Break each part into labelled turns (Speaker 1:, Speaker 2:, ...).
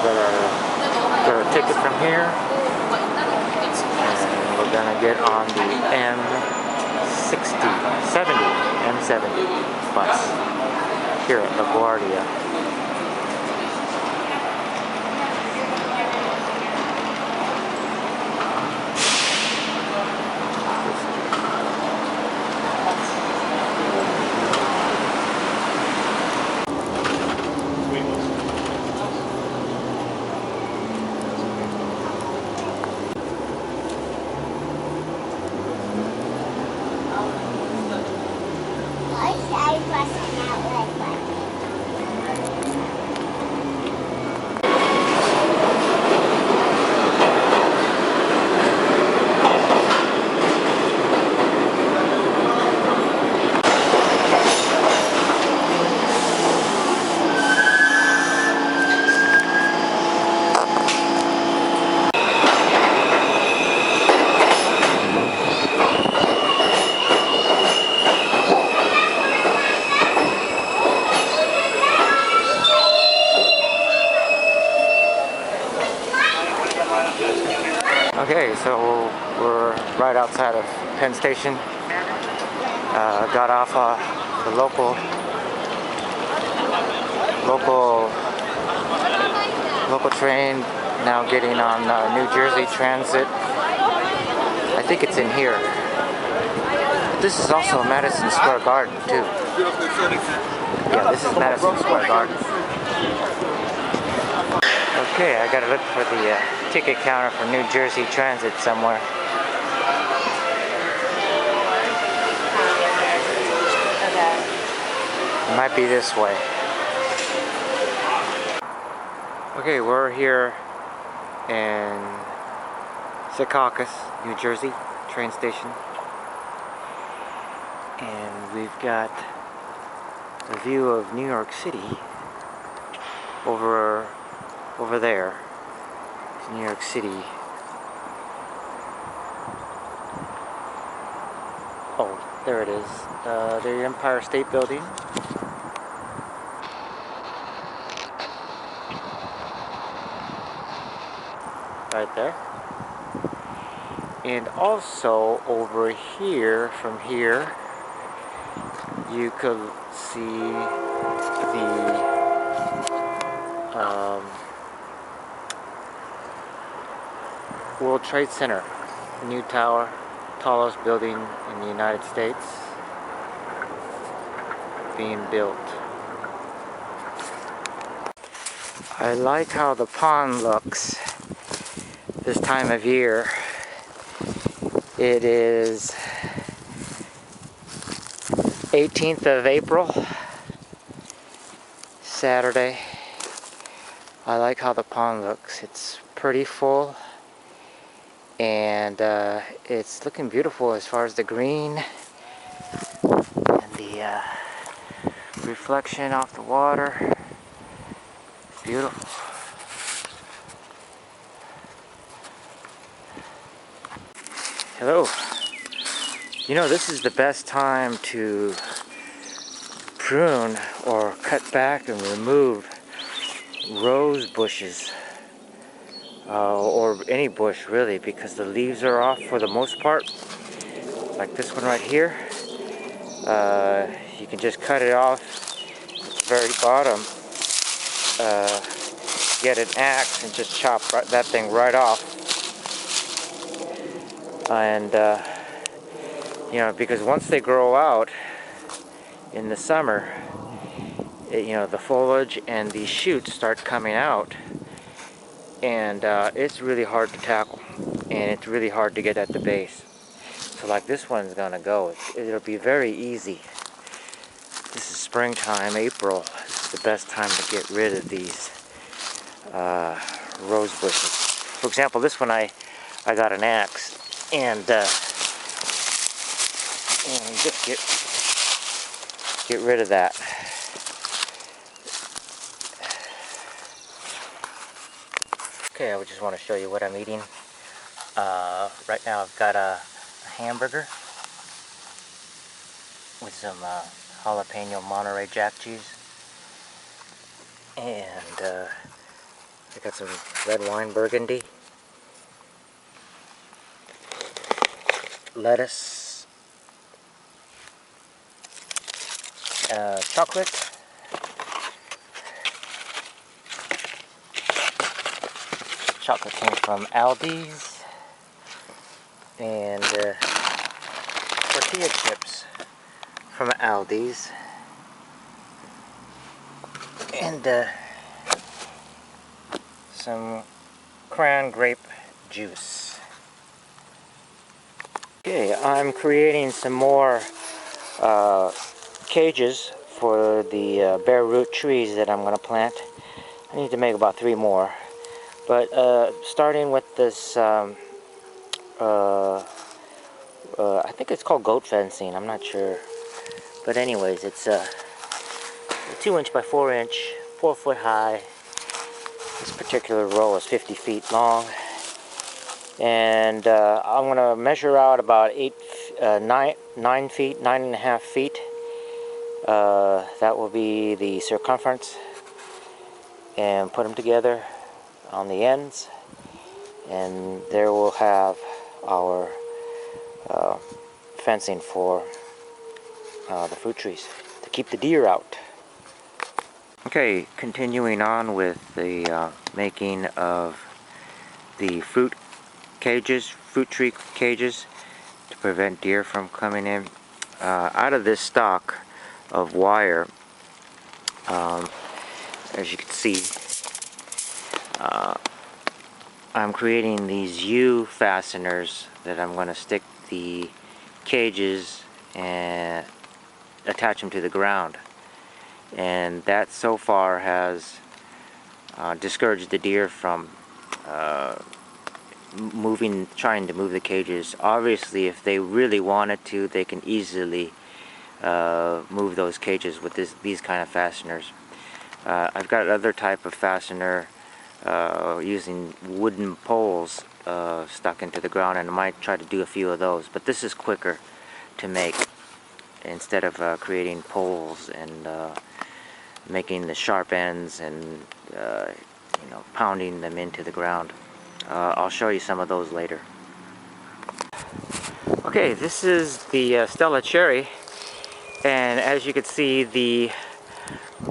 Speaker 1: get a ticket from here, and we're gonna get on the M70 bus here at LaGuardia. Okay, so we're right outside of Penn Station. Got off the local train. Now getting on New Jersey Transit. I think it's in here. But this is also Madison Square Garden too. Yeah, this is Madison Square Garden. Okay, I gotta look for the ticket counter for New Jersey Transit somewhere. It might be this way. Okay, we're here in Secaucus, New Jersey train station. And we've got a view of New York City over there. It's New York City. Oh, there it is. The Empire State Building. Right there. And also over here, from here, you could see the World Trade Center, new tower, tallest building in the United States, being built. I like how the pond looks this time of year. It is 18th of April, Saturday. I like how the pond looks. It's pretty full. And it's looking beautiful as far as the green and the reflection off the water. It's beautiful. Hello. You know, this is the best time to prune or cut back and remove rose bushes. Or any bush really, because the leaves are off for the most part. Like this one right here. You can just cut it off at the very bottom. Get an axe and just chop that thing right off. And you know, because once they grow out in the summer, you know, the foliage and the shoots start coming out. And it's really hard to tackle, and it's really hard to get at the base. So like this one's gonna go. It'll be very easy. This is springtime, April. This is the best time to get rid of these rose bushes. For example, this one I got an axe and just get rid of that. Okay, I just want to show you what I'm eating. Right now I've got a hamburger with some jalapeno Monterey Jack cheese and I got some red wine burgundy, lettuce, chocolate, chocolate came from Aldi's, and tortilla chips from Aldi's, and some cran grape juice. Okay, I'm creating some more cages for the bare root trees that I'm going to plant. I need to make about 3 more. But starting with this, I think it's called goat fencing, I'm not sure. But anyways, it's a 2" by 4", 4 foot high. This particular row is 50 feet long. And I'm going to measure out about 9 feet, 9.5 feet. That will be the circumference. And put them together on the ends. And there we'll have our fencing for the fruit trees to keep the deer out. Okay, continuing on with the making of the fruit tree cages to prevent deer from coming in. Out of this stock of wire, as you can see, I'm creating these U fasteners that I'm going to stick the cages and attach them to the ground. And that so far has discouraged the deer from trying to move the cages. Obviously, if they really wanted to, they can easily move those cages with these kind of fasteners. I've got another type of fastener using wooden poles stuck into the ground, and I might try to do a few of those, but this is quicker to make instead of creating poles and making the sharp ends and pounding them into the ground. I'll show you some of those later. Okay, this is the Stella cherry, and as you can see, the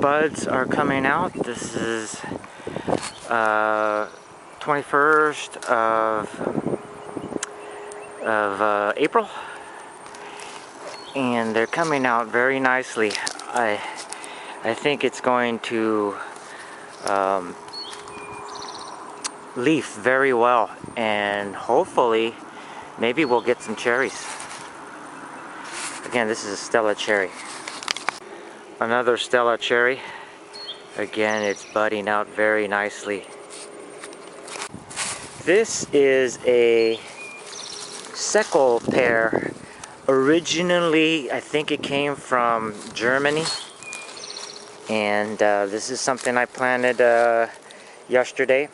Speaker 1: buds are coming out. This is 21st of April, and they're coming out very nicely. I think it's going to leaf very well, and hopefully maybe we'll get some cherries. Again, this is a Stella cherry. Another Stella cherry. Again, it's budding out very nicely. This is a seckel pear. Originally, I think it came from Germany. And this is something I planted yesterday,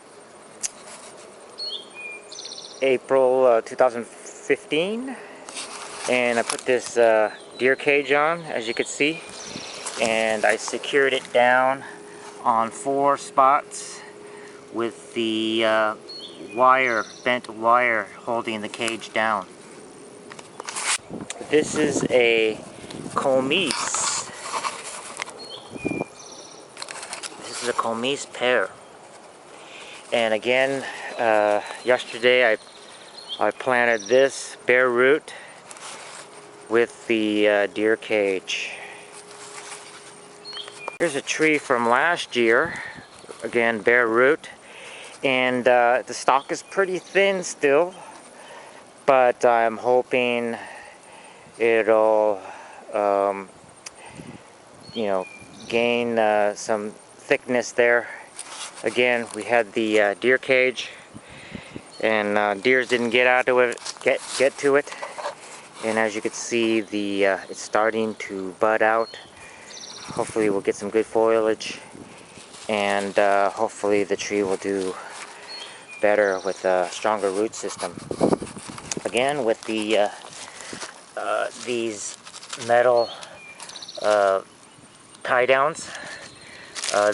Speaker 1: April 2015. And I put this deer cage on, as you can see. And I secured it down on 4 spots with the bent wire holding the cage down. This is a comice. This is a comice pear. And again, yesterday I planted this bare root with the deer cage. Here's a tree from last year, again bare root, and the stalk is pretty thin still, but I'm hoping it'll gain some thickness there. Again, we had the deer cage, and deers didn't get out to it, get to it, and as you can see, it's starting to bud out. Hopefully we'll get some good foliage, and hopefully the tree will do better with a stronger root system. Again, with the these metal tie downs,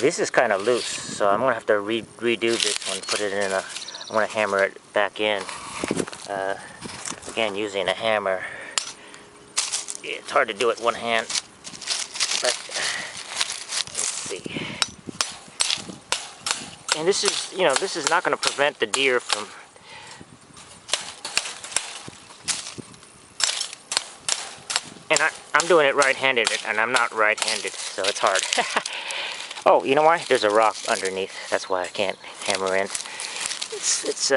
Speaker 1: This is kind of loose, so I'm gonna have to redo this one. Put it in a. I'm gonna hammer it back in. Again, using a hammer. It's hard to do it one hand, but let's see. And this is, you know, this is not going to prevent the deer from. And I'm doing it right-handed, and I'm not right-handed, so it's hard. Oh, you know why? There's a rock underneath. That's why I can't hammer in. It's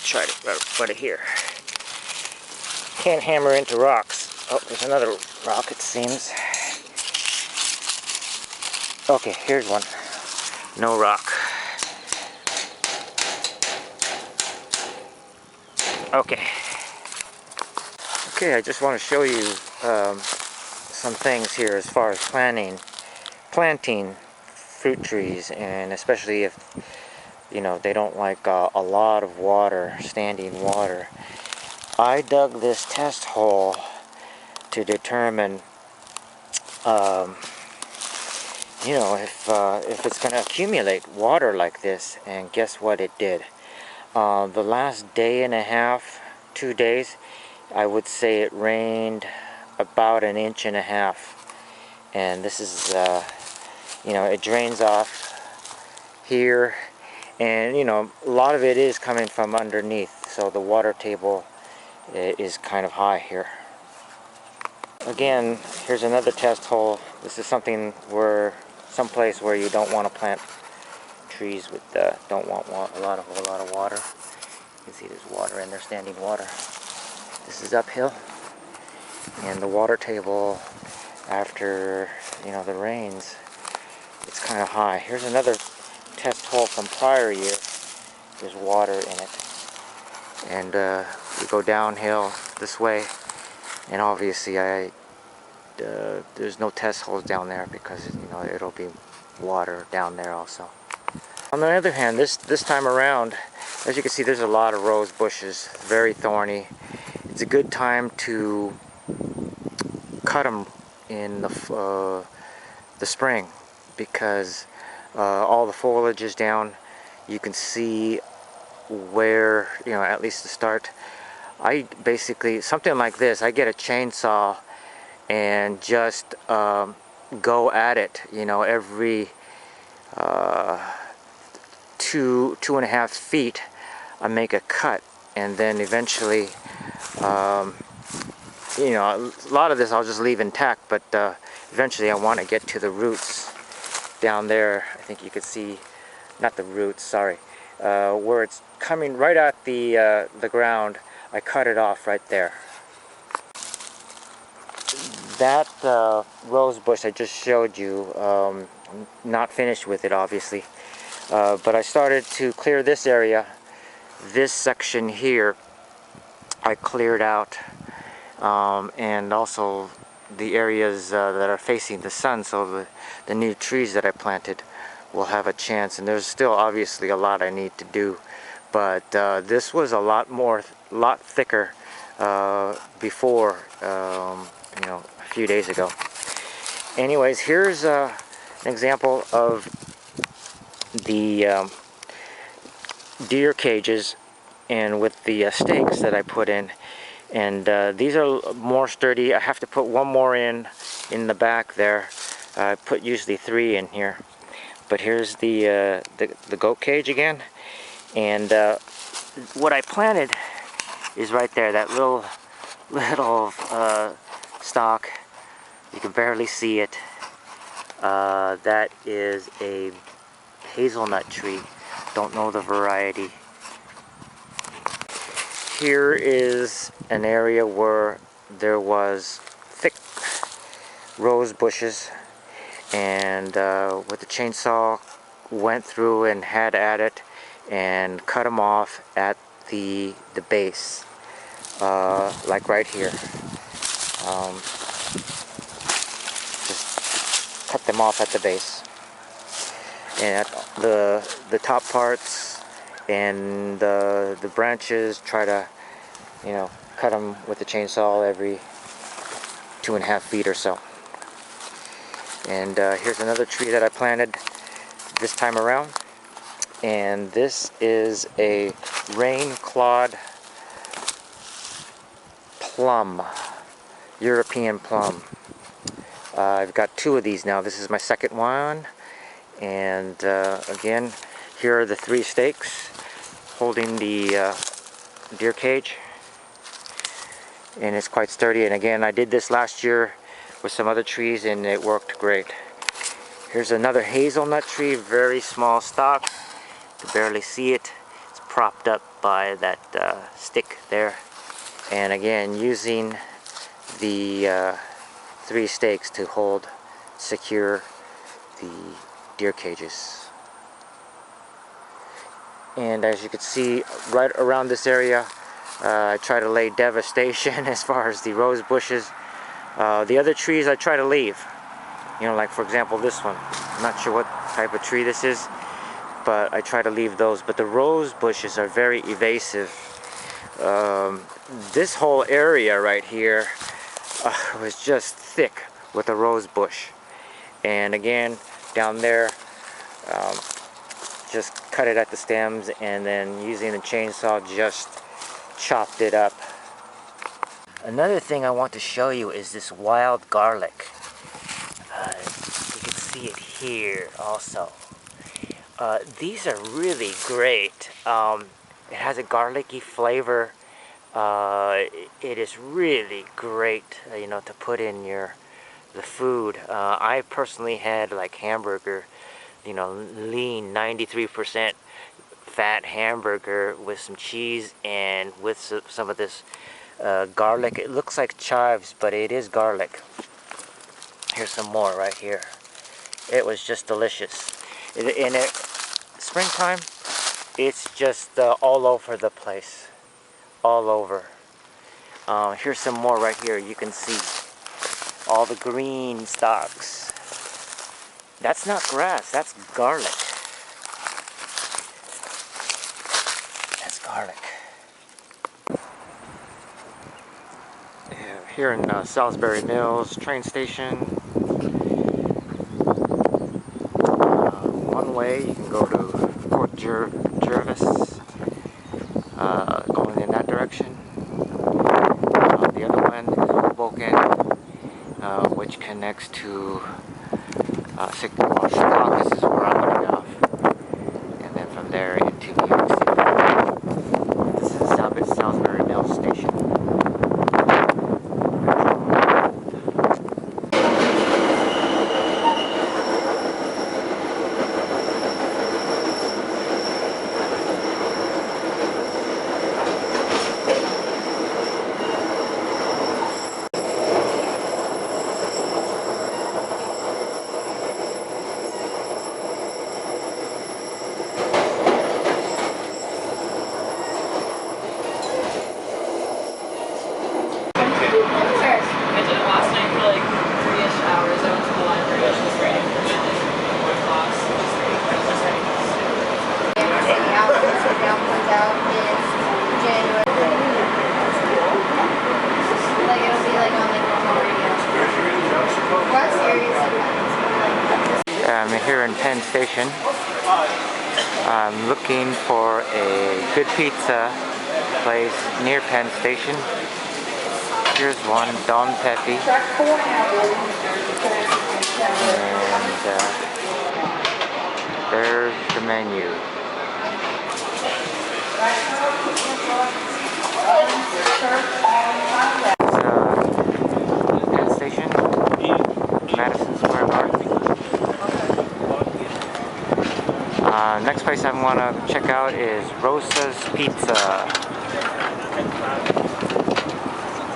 Speaker 1: try to put it here. Can't hammer into rocks. Oh, there's another rock, it seems. Okay, here's one. No rock. Okay. Okay, I just want to show you some things here as far as planting fruit trees, and especially if, you know, they don't like a lot of water, standing water. I dug this test hole to determine, you know, if it's going to accumulate water like this, and guess what it did. The last day and a half, 2 days, I would say it rained about 1.5 inches, and this is, you know, it drains off here, and, you know, a lot of it is coming from underneath, so the water table is kind of high here. Again, here's another test hole. This is someplace where you don't want to plant trees with don't want a lot of water. You can see there's water in there, standing water. This is uphill, and the water table after, you know, the rains, it's kind of high. Here's another test hole from prior year. There's water in it, and we go downhill this way, and obviously there's no test holes down there because, you know, it'll be water down there also. On the other hand, this time around, as you can see, there's a lot of rose bushes, very thorny. It's a good time to cut them in the spring, because all the foliage is down. You can see where, you know, at least to start. I basically, something like this, I get a chainsaw and just go at it, you know, every 2.5 feet. I make a cut, and then eventually, you know, a lot of this I'll just leave intact, but eventually I want to get to the roots down there. I think you could see, not the roots, sorry, where it's coming right at the ground. I cut it off right there. That rose bush I just showed you, I'm not finished with it, obviously, but I started to clear this area. This section here I cleared out, and also the areas that are facing the sun, so the new trees that I planted will have a chance. And there's still obviously a lot I need to do, but this was a lot thicker before, you know, a few days ago. Anyways, here's an example of the deer cages, and with the stakes that I put in, and these are more sturdy. I have to put one more in the back there. I put usually 3 in here, but here's the goat cage again, and what I planted is right there, that little stalk. You can barely see it. That is a hazelnut tree. Don't know the variety. Here is an area where there was thick rose bushes, and with the chainsaw went through and had at it and cut them off at the base, like right here. Just cut them off at the base, and at the top parts and the branches, try to, you know, cut them with the chainsaw every 2.5 feet or so. And here's another tree that I planted. this time around. And this is a reine claude plum, European plum. I've got 2 of these now. This is my second one. And again, here are the 3 stakes holding the deer cage. And it's quite sturdy. And again, I did this last year with some other trees and it worked great. Here's another hazelnut tree, very small stalk. You can barely see it. It's propped up by that stick there. And again, using the 3 stakes to hold, secure the deer cages. And as you can see, right around this area, I try to lay devastation as far as the rose bushes. The other trees I try to leave. You know, like for example this one. I'm not sure what type of tree this is, but I try to leave those. But the rose bushes are very evasive. This whole area right here was just thick with a rose bush. And again, down there, just cut it at the stems and then using the chainsaw just chopped it up. Another thing I want to show you is this wild garlic. You can see it here also. These are really great. It has a garlicky flavor. It is really great, you know, to put in the food. I personally had like hamburger, you know, lean 93% fat hamburger with some cheese and with some of this garlic. It looks like chives, but it is garlic. Here's some more right here. It was just delicious. In springtime, it's just all over the place. All over. Here's some more right here. You can see all the green stalks. That's not grass, that's garlic. That's garlic. Here in Salisbury Mills train station. One way you can go to Port Jervis, going in that direction. The other one is Hoboken, which connects to Chicago. This is where I'm getting off, and then from there into New York City. This is Salisbury Mills Station. I'm here in Penn Station. I'm looking for a good pizza place near Penn Station. Here's one, Don Pepe. And there's the menu. Penn Station, Madison Square Park. Next place I want to check out is Rosa's Pizza.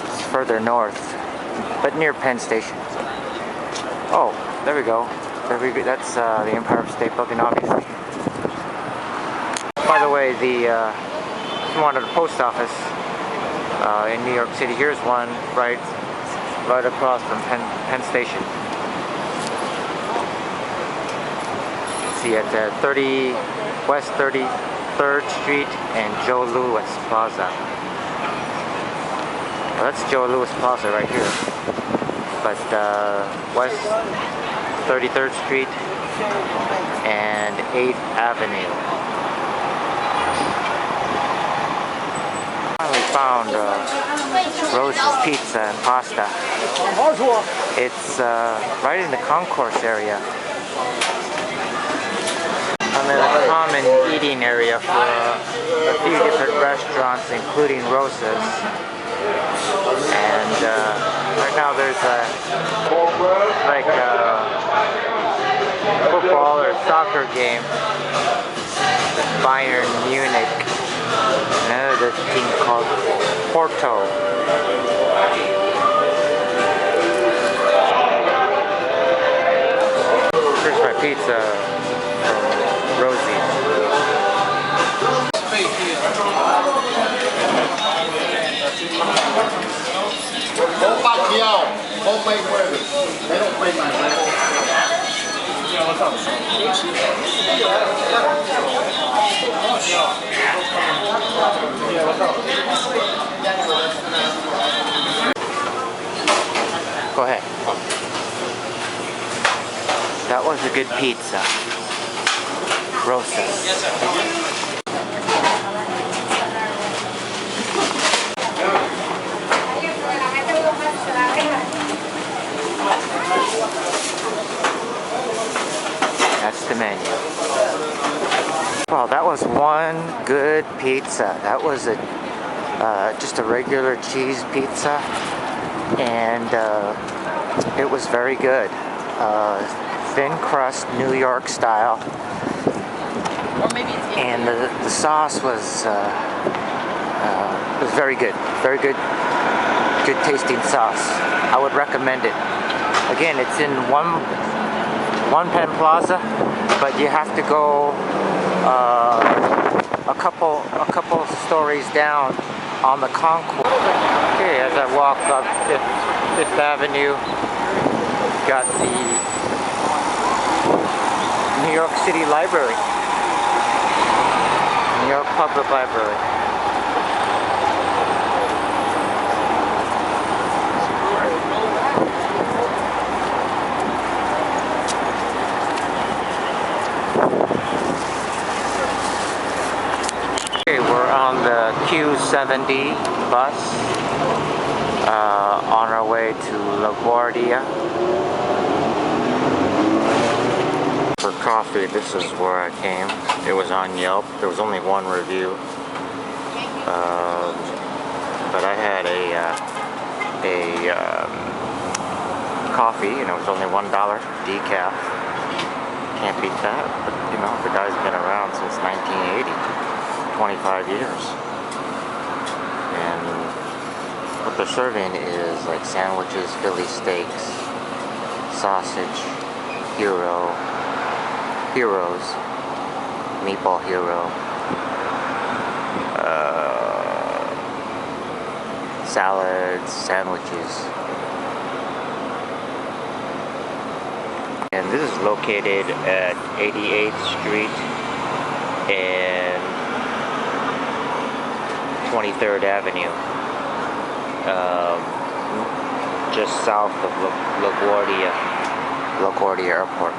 Speaker 1: It's further north, but near Penn Station. Oh, there we go. That's the Empire State Building, obviously. By the way, if you wanted a post office in New York City, here's one right across from Penn Station. See at West 33rd Street and Joe Louis Plaza. Well, that's Joe Louis Plaza right here. But West 33rd Street and 8th Avenue. Finally found Rose's Pizza and Pasta. It's right in the concourse area. I'm in a common eating area for a few different restaurants, including Rose's. And right now there's like a football or soccer game with Bayern Munich. Another team called Porto. Here's my pizza from Rosie's.
Speaker 2: Homemade welded. They don't pay my rent. Yeah, what's up? Yeah, what's up?
Speaker 1: Go ahead. That was a good pizza. Rose's. Yes, sir. That's the menu. Well, that was one good pizza. That was just a regular cheese pizza, and it was very good. Thin crust, New York style, and the sauce was very good. Very good tasting sauce. I would recommend it. Again, it's in one Penn Plaza, but you have to go a couple stories down on the concourse. Okay, as I walk up Fifth Avenue, got the New York City Library, New York Public Library. Q70 bus on our way to LaGuardia. For coffee, this is where I came. It was on Yelp. There was only one review, but I had a coffee, and it was only $1 decaf. Can't beat that. But you know, the guy's been around since 1980, 25 years. And what they're serving is like sandwiches, Philly steaks, sausage, heroes, meatball hero, salads, sandwiches. And this is located at 88th Street and 23rd Avenue, just south of LaGuardia Airport.